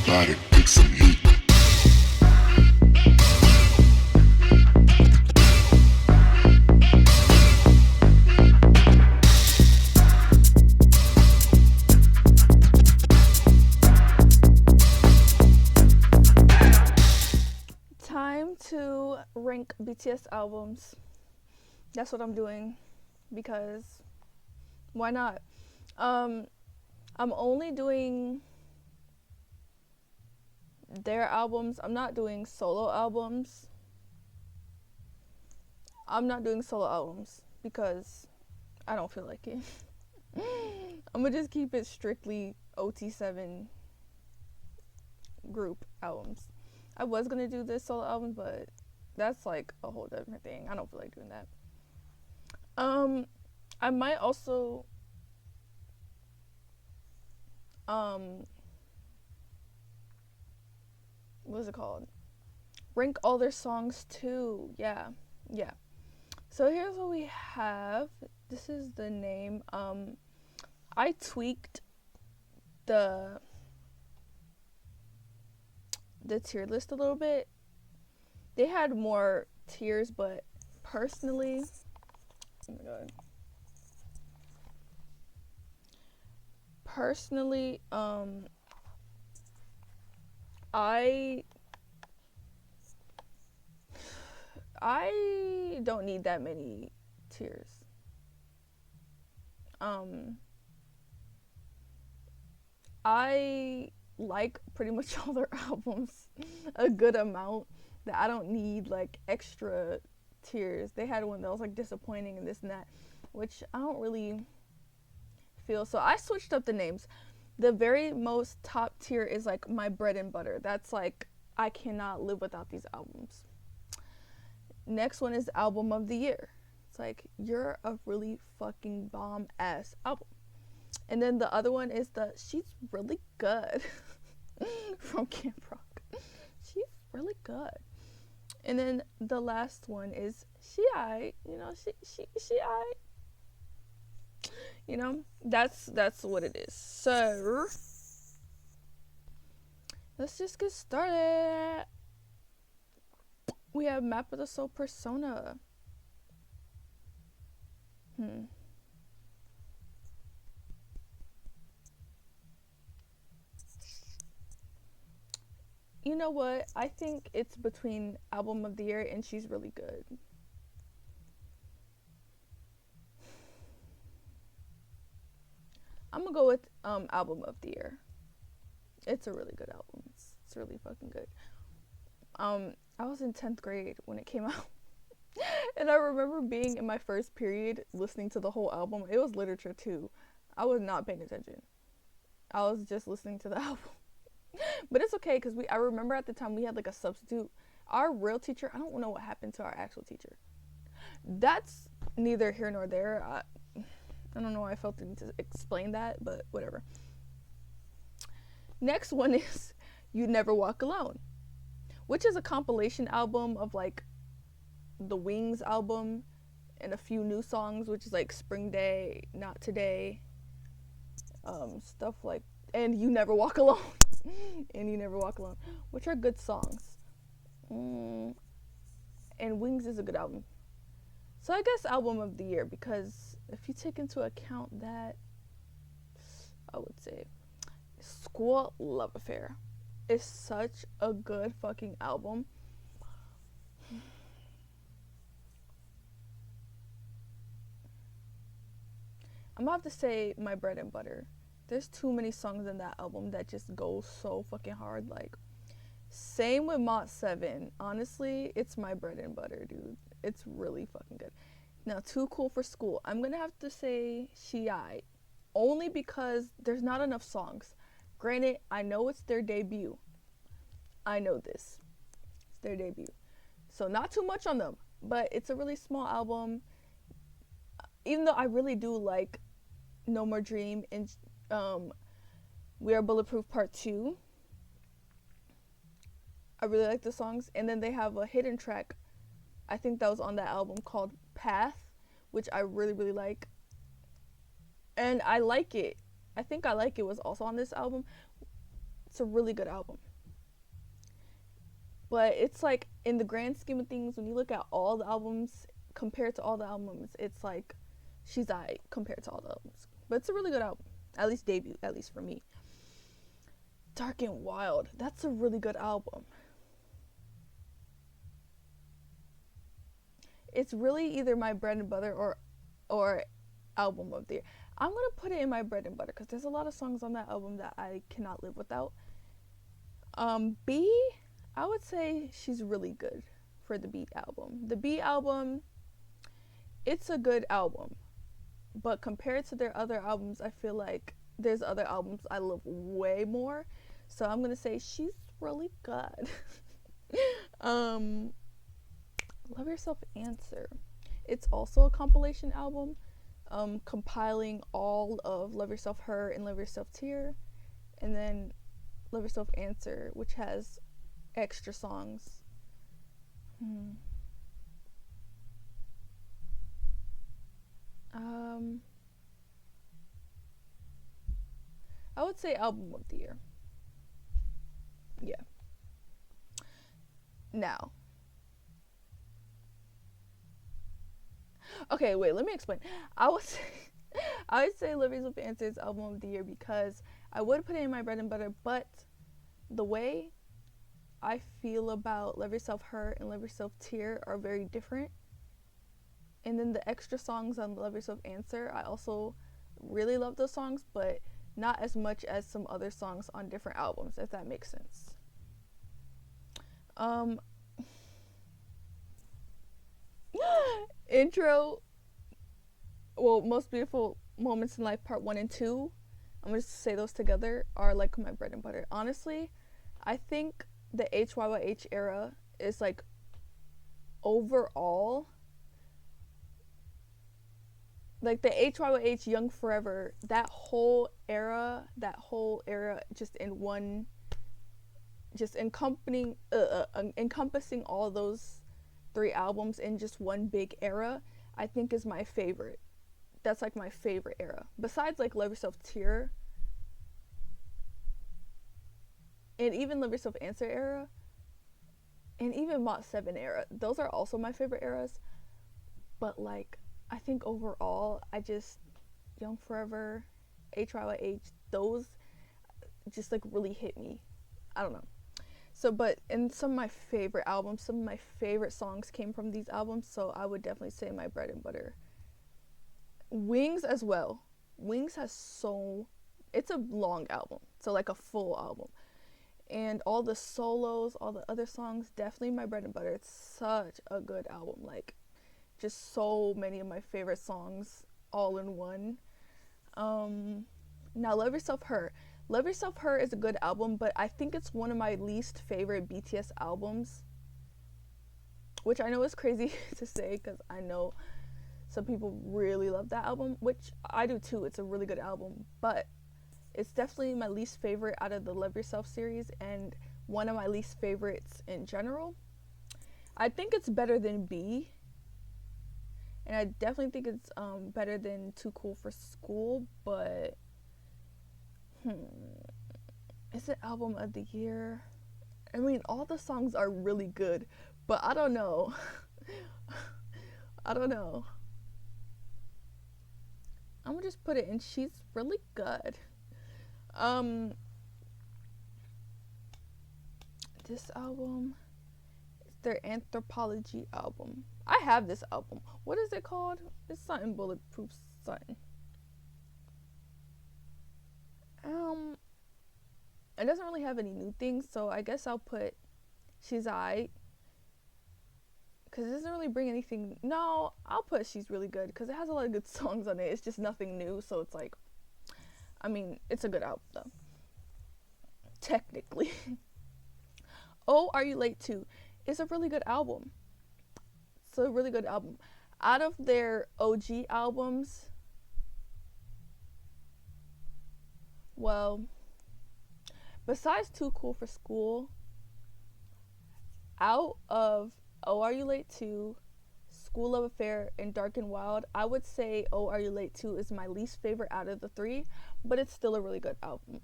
body, kick some heat. Time to rank BTS albums. That's what I'm doing because why not? I'm only doing their albums. I'm not doing solo albums. Because I don't feel like it. I'm gonna just keep it strictly OT7 group albums. I was gonna do this solo album, but that's like a whole different thing. I don't feel like doing that. I might also what is it called? Rank all their songs too. Yeah. So here's what we have. This is the name. I tweaked the tier list a little bit. They had more tiers, but personally, oh my god. Personally, I don't need that many tiers. I like pretty much all their albums a good amount that I don't need like extra tiers. They had one that was like disappointing and this and that, which I don't really feel. So I switched up the names. The very most top tier is like my bread and butter. That's like I cannot live without these albums. Next one is album of the year. It's like you're a really fucking bomb ass album. And then the other one is the she's really good from Camp Rock. She's really good. And then the last one is she aight. You know, she aight. You know, that's what it is. So let's just get started. We have Map of the Soul Persona. You know what? I think it's between album of the year and she's really good. I'm gonna go with album of the year. It's a really good album. It's really fucking good. I was in 10th grade when it came out. And I remember being in my first period listening to the whole album. It was literature too. I was not paying attention. I was just listening to the album. But it's okay because I remember at the time we had like a substitute. Our real teacher, I don't know what happened to our actual teacher. That's neither here nor there. I don't know why I felt the need to explain that, but whatever. Next one is You Never Walk Alone, which is a compilation album of like the Wings album and a few new songs, which is like Spring Day, Not Today, stuff like, and You Never Walk Alone. And You Never Walk Alone, which are good songs. And Wings is a good album. So I guess album of the year, because if you take into account that, I would say School Love Affair is such a good fucking album. I'm gonna have to say My Bread and Butter. There's too many songs in that album that just go so fucking hard. Like, same with Mott 7. Honestly, it's My Bread and Butter, dude. It's really fucking good. Now, Too Cool for School. I'm gonna have to say She Aight. Only because there's not enough songs. Granted, I know it's their debut. I know this. It's their debut. So not too much on them. But it's a really small album. Even though I really do like No More Dream and We Are Bulletproof Part 2. I really like the songs. And then they have a hidden track, I think that was on that album, called Path, which I really, really like. And I like it. I think I Like It was also on this album. It's a really good album. But it's like, in the grand scheme of things, when you look at all the albums compared to all the albums, it's like she's I compared to all the albums. But it's a really good album. At least debut, at least for me. Dark and Wild. That's a really good album. It's really either my bread and butter or album of the year. I'm gonna put it in my bread and butter because there's a lot of songs on that album that I cannot live without. B, I would say she's really good for the B album. The B album, it's a good album, but compared to their other albums, I feel like there's other albums I love way more. So I'm gonna say she's really good. Love Yourself Answer. It's also a compilation album, compiling all of Love Yourself Her and Love Yourself Tear, and then Love Yourself Answer, which has extra songs. I would say album of the year. Yeah. Now. Okay, wait, let me explain. I would say Love Yourself Answer is album of the year because I would put it in my bread and butter, but the way I feel about Love Yourself Her and Love Yourself Tear are very different. And then the extra songs on Love Yourself Answer, I also really love those songs, but not as much as some other songs on different albums, if that makes sense. Intro, well, Most Beautiful Moments in Life Part 1 and 2, I'm going to say those together, are like my bread and butter. Honestly, I think the HYYH era is like overall, like the HYYH Young Forever, that whole era just in one, just encompassing all those 3 albums in just one big era, I think is my favorite. That's like my favorite era. Besides like Love Yourself Tear and even Love Yourself Answer era and even Mott 7 era. Those are also my favorite eras. But like, I think overall, Young Forever, HYYH, those just like really hit me. I don't know. So, but in some of my favorite albums, some of my favorite songs came from these albums, so I would definitely say my bread and butter. Wings as well. Wings has it's a long album, so like a full album. And all the solos, all the other songs, definitely my bread and butter. It's such a good album, like just so many of my favorite songs all in one. Now Love Yourself Her. Love Yourself Her is a good album, but I think it's one of my least favorite BTS albums, which I know is crazy to say because I know some people really love that album, which I do too. It's a really good album, but it's definitely my least favorite out of the Love Yourself series and one of my least favorites in general. I think it's better than B, and I definitely think it's better than Too Cool for School, but is it album of the year? I mean, all the songs are really good, but I don't know. I don't know. I'm gonna just put it in she's really good. This album is their Anthropology album. I have this album. What is it called? It's something Bulletproof something. It doesn't really have any new things, so I guess I'll put She's Aight, because it doesn't really bring anything. No, I'll put She's Really Good because it has a lot of good songs on it. It's just nothing new, so it's like, I mean, it's a good album though, technically. Oh, Are You Late Too? It's a really good album. It's a really good album. Out of their OG albums, well, besides Too Cool for School, out of Oh, Are You Late Too, School Love Affair, and Dark and Wild, I would say Oh, Are You Late Too is my least favorite out of the 3, but it's still a really good album.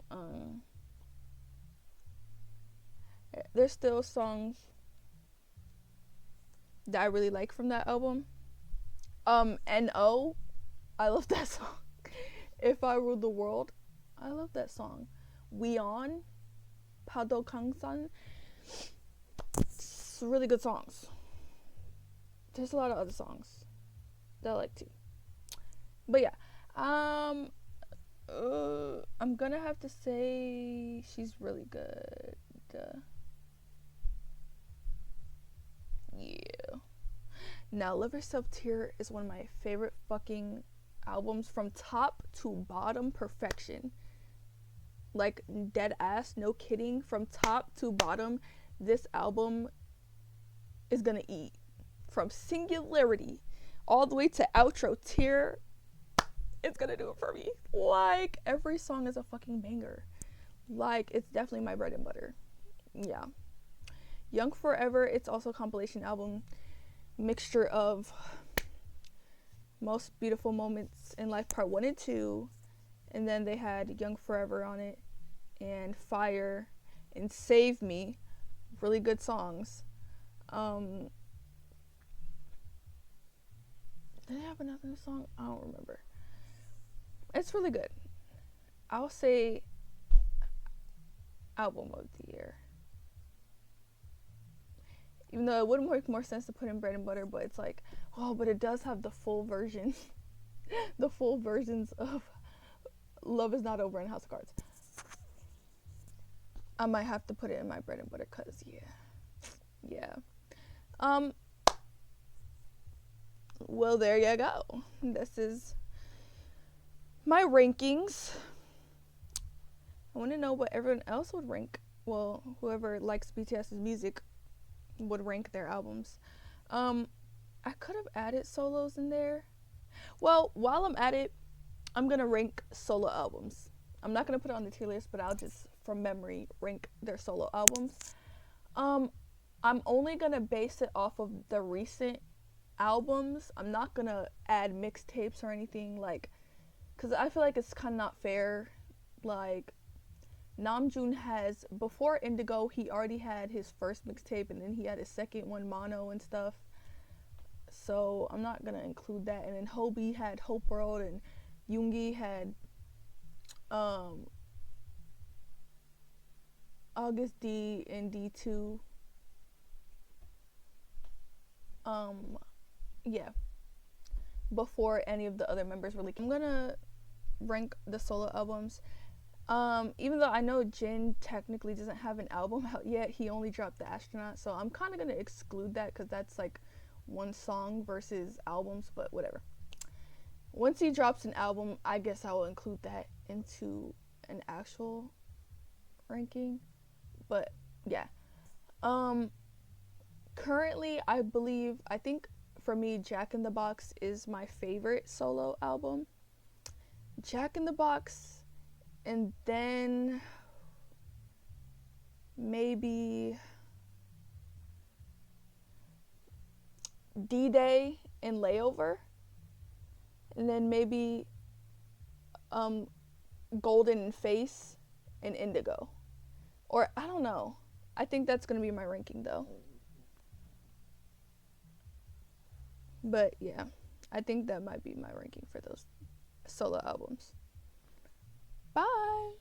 There's still songs that I really like from that album. N.O. I love that song. If I Ruled the World, I love that song. We On, Pado Kangsan. It's really good songs. There's a lot of other songs that I like too. But yeah, I'm gonna have to say she's really good. Yeah. Now, Live Yourself Tear is one of my favorite fucking albums from top to bottom. Perfection. Like, dead ass, no kidding. From top to bottom, this album is gonna eat. From Singularity all the way to outro, Tear, it's gonna do it for me. Like, every song is a fucking banger. Like, it's definitely my bread and butter. Yeah. Young Forever, it's also a compilation album. Mixture of Most Beautiful Moments in Life Part 1 and 2. And then they had Young Forever on it. And Fire. And Save Me. Really good songs. Did they have another song? I don't remember. It's really good. I'll say album of the year. Even though it would make more sense to put in Bread and Butter, but it's like, oh, but it does have the full version. The full versions of Love Is Not Over and House of Cards. I might have to put it in my Bread and Butter, cause yeah. Well, there you go. This is my rankings. I want to know what everyone else would rank. Well, whoever likes BTS's music would rank their albums. I could have added solos in there. Well, while I'm at it, I'm gonna rank solo albums. I'm not gonna put it on the tier list, but I'll just, from memory, rank their solo albums. I'm only gonna base it off of the recent albums. I'm not gonna add mixtapes or anything, like, because I feel like it's kind of not fair. Like, Namjoon has, before Indigo, he already had his first mixtape, and then he had his second one, Mono and stuff. So I'm not gonna include that. And then Hobie had Hope World, and Yoongi had August D and D2. Yeah. Before any of the other members really. I'm gonna rank the solo albums. Even though I know Jin technically doesn't have an album out yet, he only dropped The Astronaut, so I'm kind of gonna exclude that because that's like one song versus albums, but whatever. Once he drops an album, I guess I will include that into an actual ranking. But yeah. Currently, I think for me, Jack in the Box is my favorite solo album. Jack in the Box, and then maybe D-Day and Layover, and then maybe Golden Face and Indigo. Or I don't know. I think that's gonna be my ranking though. But yeah, I think that might be my ranking for those solo albums. Bye.